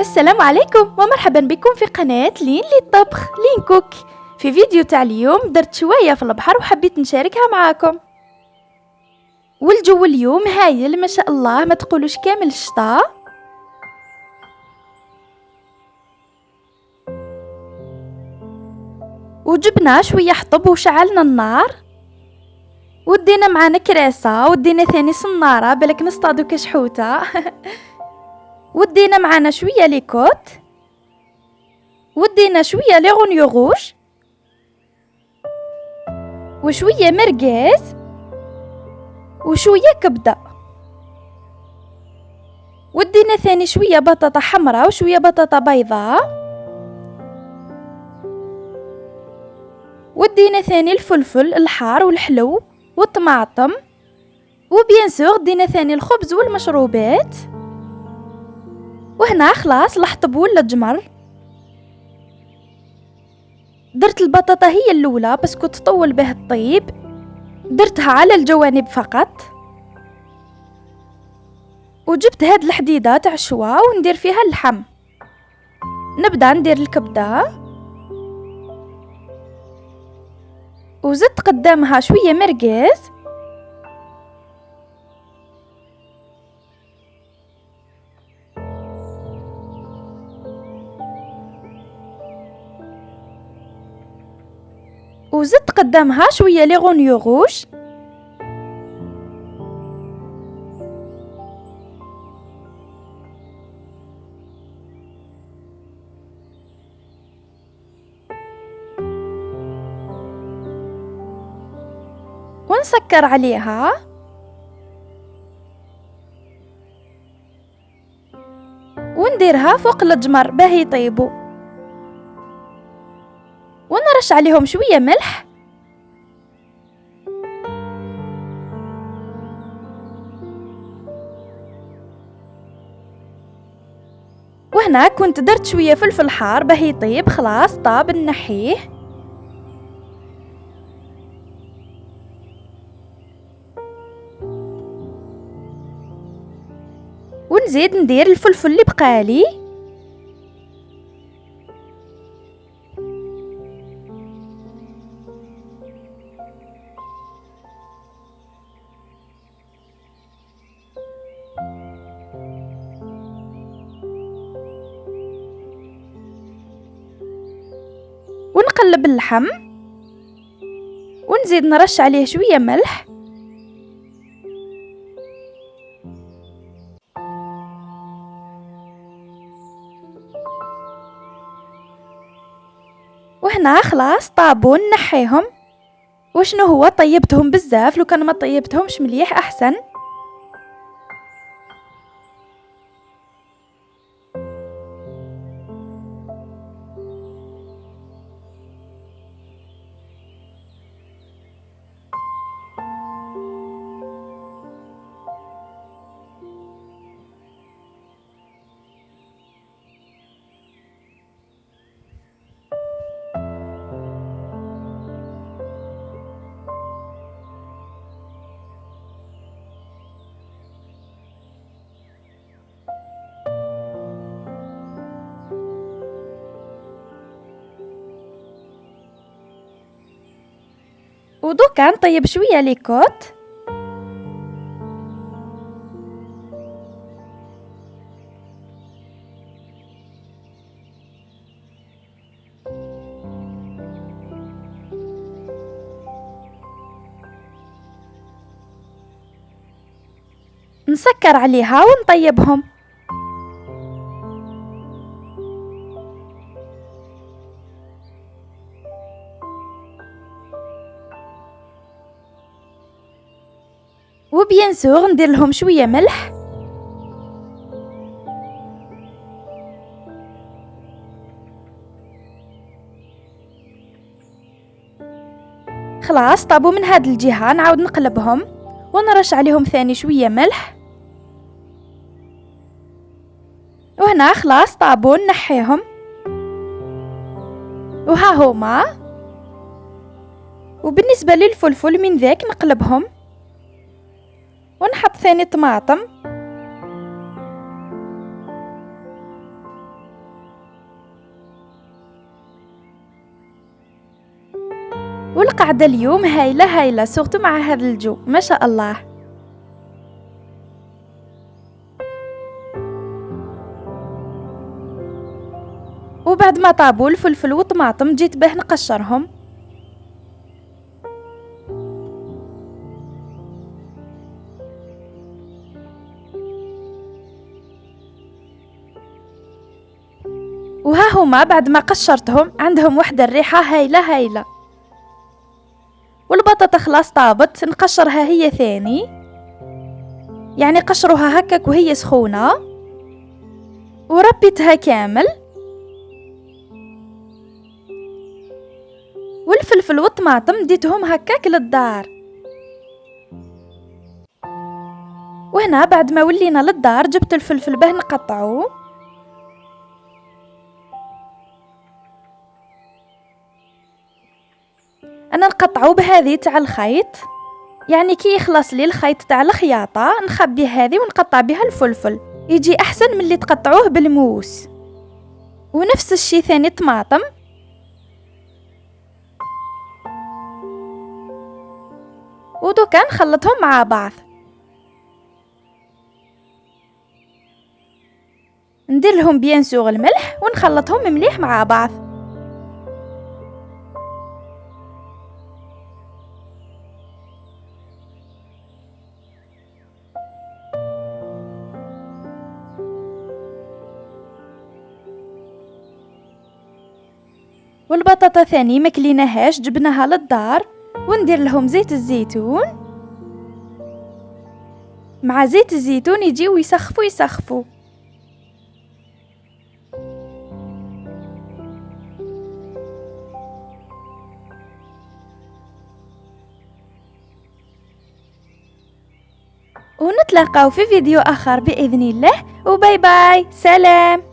السلام عليكم ومرحبا بكم في قناة لين للطبخ لين كوك. في فيديو تاع اليوم درت شوية في البحر وحبيت نشاركها معاكم. والجو اليوم هايل ما شاء الله، ما تقولوش كامل الشتاء. وجبنا شوية حطب وشعلنا النار، ودينا معانا كراسة، ودينا ثاني صنارة بالك نصطادو كشحوتة ودينا معانا شوية ليكوت، ودينا شوية ليغونيو غوش، وشوية مرقاز، وشوية كبدة، ودينا ثاني شوية بطاطا حمراء وشوية بطاطا بيضاء، ودينا ثاني الفلفل الحار والحلو والطماطم، وبيان سور دينا ثاني الخبز والمشروبات. وهنا خلاص الحطب ولا جمر. درت البطاطا هي الاولى بس كنت تطول به الطيب، درتها على الجوانب فقط، وجبت هاد الحديدة تاع الشوا وندير فيها اللحم. نبدا ندير الكبده، وزدت قدامها شويه مرقاز، وزدت قدامها شويه ليغونيو غوش، ونسكر عليها، ونديرها فوق الجمر باه يطيبوا، ونرش عليهم شويه ملح، وهنا كنت درت شويه فلفل حار باه يطيب. خلاص طاب نحيه، ونزيد ندير الفلفل اللي بقالي، ونقلب اللحم، ونزيد نرش عليه شويه ملح، وهنا خلاص طابون نحيهم. وشنو هو طيبتهم بزاف، لو كان ما طيبتهمش مليح احسن. ودوكا نطيب شويه ليكوت، نسكر عليها ونطيبهم. وبيان سور ندير لهم شويه ملح، خلاص طابوا من هاد الجهه. نعاود نقلبهم ونرش عليهم ثاني شويه ملح، وهنا خلاص طابوا نحيهم. وها هما. وبالنسبه للفلفل من ذاك نقلبهم، ونحط ثاني طماطم، والقعدة اليوم هايلة هايلة، سورتو مع هذا الجو ما شاء الله. وبعد ما طابوا الفلفل والطماطم جيت باه نقشرهم. وها هما بعد ما قشرتهم عندهم وحدة الريحة هايلة هايلة. والبطاطا خلاص طابت، نقشرها هي ثاني، يعني قشروها هكاك وهي سخونة، وربيتها كامل. والفلفل والطماطم ديتهم هكاك للدار. وهنا بعد ما ولينا للدار جبت الفلفل باه نقطعوه. انا نقطعو بهذه تاع الخيط، يعني كي يخلص لي الخيط تاع الخياطه نخبي هذه ونقطع بها الفلفل، يجي احسن من اللي تقطعوه بالموس. ونفس الشي ثاني طماطم. ودوكا نخلطهم مع بعض، ندير لهم بيان سور الملح ونخلطهم مليح مع بعض. والبطاطا ثاني ما كليناهاش جبناها للدار، وندير لهم زيت الزيتون. مع زيت الزيتون يجيو يسخفوا. ونتلاقاو في فيديو آخر بإذن الله، وباي باي، سلام.